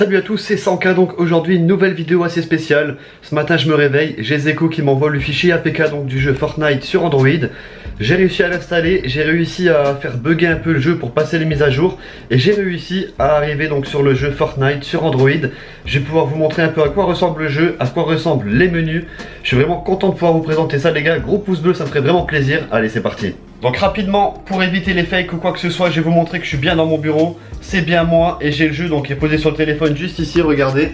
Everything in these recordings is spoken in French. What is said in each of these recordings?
Salut à tous, c'est Sanka. Donc aujourd'hui une nouvelle vidéo assez spéciale. Ce matin je me réveille, j'ai Zeko qui m'envoie le fichier APK donc du jeu Fortnite sur Android. J'ai réussi à l'installer, j'ai réussi à faire bugger un peu le jeu pour passer les mises à jour. Et j'ai réussi à arriver donc sur le jeu Fortnite sur Android. Je vais pouvoir vous montrer un peu à quoi ressemble le jeu, à quoi ressemblent les menus. Je suis vraiment content de pouvoir vous présenter ça les gars. Gros pouce bleu, ça me ferait vraiment plaisir. Allez, c'est parti. Donc rapidement, pour éviter les fakes ou quoi que ce soit, je vais vous montrer que je suis bien dans mon bureau. C'est bien moi et j'ai le jeu donc qui est posé sur le téléphone juste ici, regardez.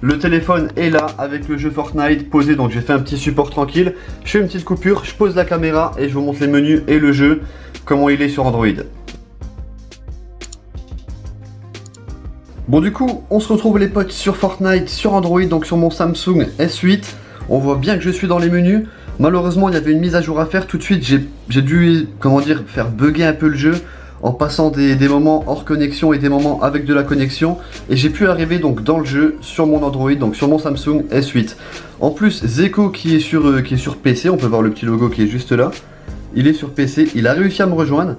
Le téléphone est là avec le jeu Fortnite posé, donc j'ai fait un petit support tranquille. Je fais une petite coupure, je pose la caméra et je vous montre les menus et le jeu, comment il est sur Android. Bon du coup, on se retrouve les potes sur Fortnite, sur Android, donc sur mon Samsung S8. On voit bien que je suis dans les menus. Malheureusement, il y avait une mise à jour à faire. Tout de suite, j'ai dû, comment dire, faire bugger un peu le jeu en passant des moments hors connexion et des moments avec de la connexion. Et j'ai pu arriver donc dans le jeu sur mon Android, donc sur mon Samsung S8. En plus, Zeko qui est sur PC, on peut voir le petit logo qui est juste là. Il est sur PC, il a réussi à me rejoindre.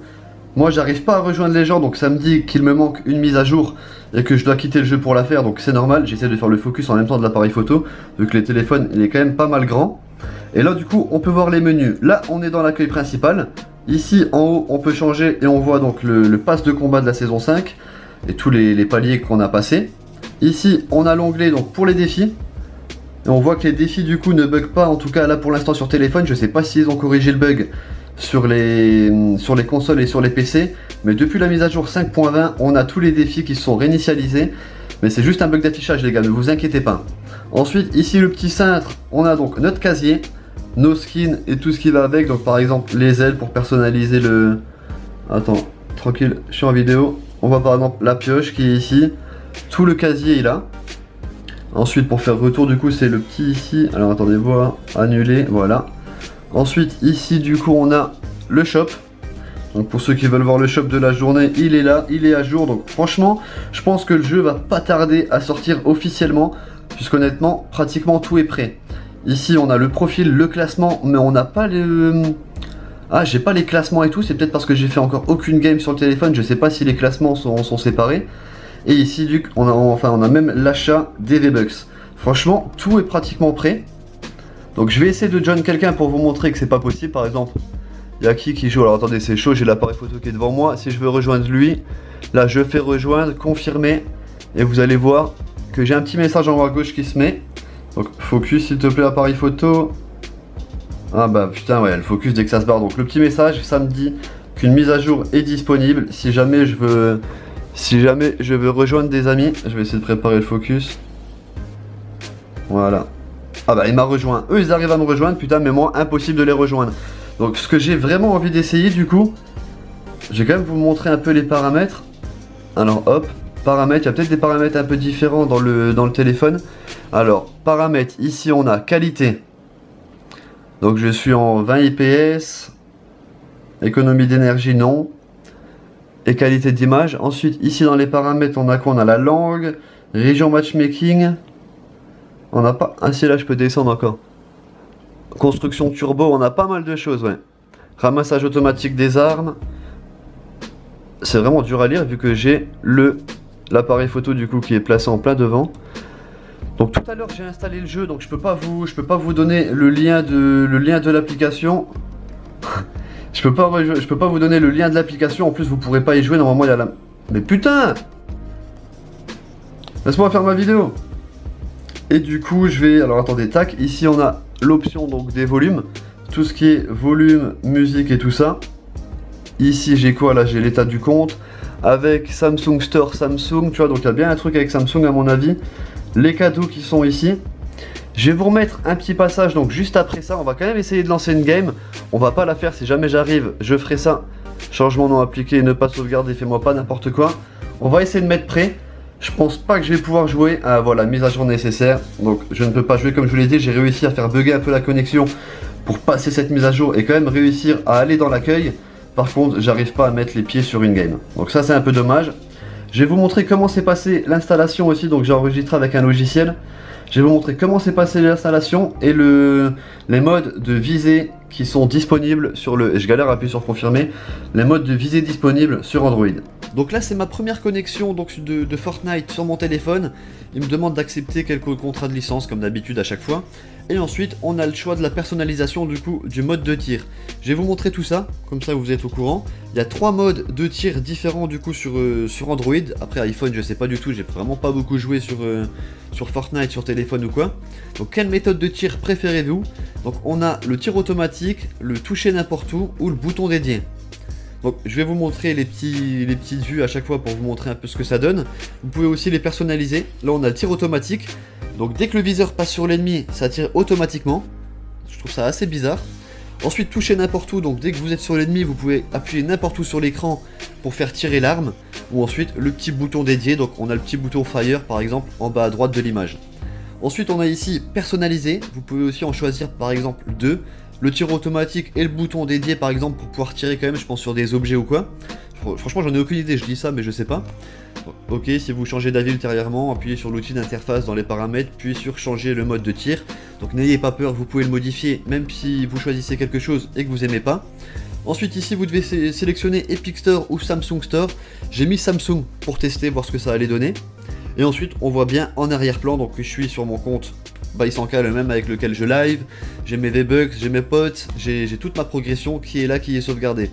Moi, j'arrive pas à rejoindre les gens, donc ça me dit qu'il me manque une mise à jour et que je dois quitter le jeu pour la faire. Donc c'est normal, j'essaie de faire le focus en même temps de l'appareil photo, vu que le téléphone il est quand même pas mal grand. Et là du coup on peut voir les menus. Là on est dans l'accueil principal. Ici en haut on peut changer et on voit donc le pass de combat de la saison 5 et tous les paliers qu'on a passés. Ici on a l'onglet donc pour les défis. Et on voit que les défis du coup ne bug pas, en tout cas là pour l'instant sur téléphone. Je sais pas s'ils ont corrigé le bug sur les consoles et sur les PC. Mais depuis la mise à jour 5.20 on a tous les défis qui se sont réinitialisés. Mais c'est juste un bug d'affichage les gars, ne vous inquiétez pas. Ensuite ici le petit cintre, on a donc notre casier, nos skins et tout ce qui va avec. Donc par exemple les ailes pour personnaliser le... Attends, tranquille, je suis en vidéo. On voit par exemple la pioche qui est ici. Tout le casier est là. Ensuite pour faire retour du coup c'est le petit ici. Alors attendez, voir, annuler, voilà. Ensuite ici du coup on a le shop. Donc pour ceux qui veulent voir le shop de la journée, il est là, il est à jour. Donc franchement, je pense que le jeu va pas tarder à sortir officiellement, puisqu'honnêtement, pratiquement tout est prêt. Ici, on a le profil, le classement, mais on n'a pas le... Ah, j'ai pas les classements et tout, c'est peut-être parce que j'ai fait encore aucune game sur le téléphone, je sais pas si les classements sont séparés. Et ici, on a même l'achat des V-Bucks. Franchement, tout est pratiquement prêt. Donc je vais essayer de join quelqu'un pour vous montrer que c'est pas possible, par exemple. Il y a qui joue? Alors attendez, c'est chaud, j'ai l'appareil photo qui est devant moi. Si je veux rejoindre lui, là je fais rejoindre, confirmer. Et vous allez voir que j'ai un petit message en haut à gauche qui se met. Donc focus s'il te plaît appareil photo. Ah bah putain ouais, le focus dès que ça se barre. Donc le petit message, ça me dit qu'une mise à jour est disponible. Si jamais je veux rejoindre des amis, je vais essayer de préparer le focus. Voilà. Ah bah il m'a rejoint. Eux ils arrivent à me rejoindre, putain mais moi impossible de les rejoindre. Donc ce que j'ai vraiment envie d'essayer du coup, je vais quand même vous montrer un peu les paramètres. Alors hop, paramètres, il y a peut-être des paramètres un peu différents dans le téléphone. Alors paramètres, ici on a qualité. Donc je suis en 20 IPS, économie d'énergie non, et qualité d'image. Ensuite ici dans les paramètres on a quoi? On a la langue, région matchmaking. On n'a pas... Ah si là je peux descendre encore. Construction turbo, on a pas mal de choses, ouais. Ramassage automatique des armes. C'est vraiment dur à lire vu que j'ai l'appareil photo du coup qui est placé en plein devant. Donc tout à l'heure j'ai installé le jeu, donc je peux pas vous donner le lien de l'application. je peux pas vous donner le lien de l'application. En plus vous pourrez pas y jouer, normalement il y a la... Mais putain! Laisse-moi faire ma vidéo. Et du coup je vais... Alors attendez, tac, ici on a l'option donc des volumes, tout ce qui est volume, musique et tout ça. Ici j'ai quoi là? J'ai l'état du compte avec Samsung Store Samsung, tu vois, donc il y a bien un truc avec Samsung à mon avis. Les cadeaux qui sont ici. Je vais vous remettre un petit passage, donc juste après ça on va quand même essayer de lancer une game. On va pas la faire, si jamais j'arrive je ferai ça. Changement non appliqué, ne pas sauvegarder, fais-moi pas n'importe quoi. On va essayer de mettre prêt. Je pense pas que je vais pouvoir jouer à voilà, mise à jour nécessaire. Donc je ne peux pas jouer comme je vous l'ai dit. J'ai réussi à faire bugger un peu la connexion pour passer cette mise à jour et quand même réussir à aller dans l'accueil. Par contre j'arrive pas à mettre les pieds sur une game. Donc ça c'est un peu dommage. Je vais vous montrer comment s'est passé l'installation aussi. Donc j'ai enregistré avec un logiciel. Je vais vous montrer comment s'est passé l'installation et les modes de visée qui sont disponibles sur le... Je galère à appuyer sur confirmer. Les modes de visée disponibles sur Android. Donc là c'est ma première connexion donc, de Fortnite sur mon téléphone. Il me demande d'accepter quelques contrats de licence comme d'habitude à chaque fois. Et ensuite on a le choix de la personnalisation du coup du mode de tir. Je vais vous montrer tout ça, comme ça vous êtes au courant. Il y a 3 modes de tir différents du coup sur Android. Après iPhone je sais pas du tout, j'ai vraiment pas beaucoup joué sur Fortnite, sur téléphone ou quoi. Donc quelle méthode de tir préférez-vous? Donc on a le tir automatique, le toucher n'importe où ou le bouton dédié. Donc je vais vous montrer les petites vues à chaque fois pour vous montrer un peu ce que ça donne. Vous pouvez aussi les personnaliser. Là on a le tir automatique. Donc dès que le viseur passe sur l'ennemi, ça tire automatiquement. Je trouve ça assez bizarre. Ensuite toucher n'importe où, donc dès que vous êtes sur l'ennemi, vous pouvez appuyer n'importe où sur l'écran pour faire tirer l'arme. Ou ensuite le petit bouton dédié, donc on a le petit bouton fire par exemple en bas à droite de l'image. Ensuite on a ici personnalisé, vous pouvez aussi en choisir par exemple 2. Le tir automatique et le bouton dédié par exemple pour pouvoir tirer quand même je pense sur des objets ou quoi. Franchement j'en ai aucune idée, je dis ça mais je sais pas. Ok, si vous changez d'avis ultérieurement, appuyez sur l'outil d'interface dans les paramètres, puis sur changer le mode de tir. Donc n'ayez pas peur, vous pouvez le modifier même si vous choisissez quelque chose et que vous aimez pas. Ensuite ici vous devez sélectionner Epic Store ou Samsung Store. J'ai mis Samsung pour tester, voir ce que ça allait donner. Et ensuite on voit bien en arrière-plan, donc je suis sur mon compte Baisanka, le même avec lequel je live. J'ai mes V-Bucks, j'ai mes potes, j'ai toute ma progression qui est là, qui est sauvegardée.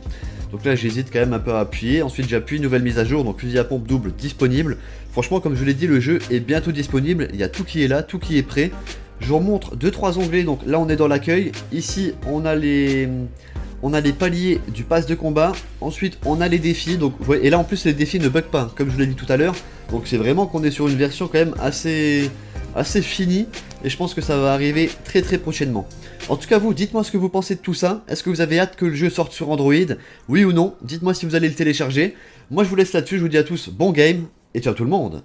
Donc là j'hésite quand même un peu à appuyer, ensuite j'appuie, nouvelle mise à jour, donc fusil à pompe double disponible. Franchement comme je l'ai dit, le jeu est bientôt disponible, il y a tout qui est là, tout qui est prêt. Je vous remontre 2-3 onglets, donc là on est dans l'accueil, ici on a les paliers du pass de combat, ensuite on a les défis, donc vous voyez, et là en plus les défis ne bug pas, comme je vous l'ai dit tout à l'heure, donc c'est vraiment qu'on est sur une version quand même assez finie, et je pense que ça va arriver très prochainement. En tout cas vous, dites-moi ce que vous pensez de tout ça, est-ce que vous avez hâte que le jeu sorte sur Android? Oui ou non? Dites-moi si vous allez le télécharger. Moi je vous laisse là-dessus, je vous dis à tous bon game, et ciao tout le monde.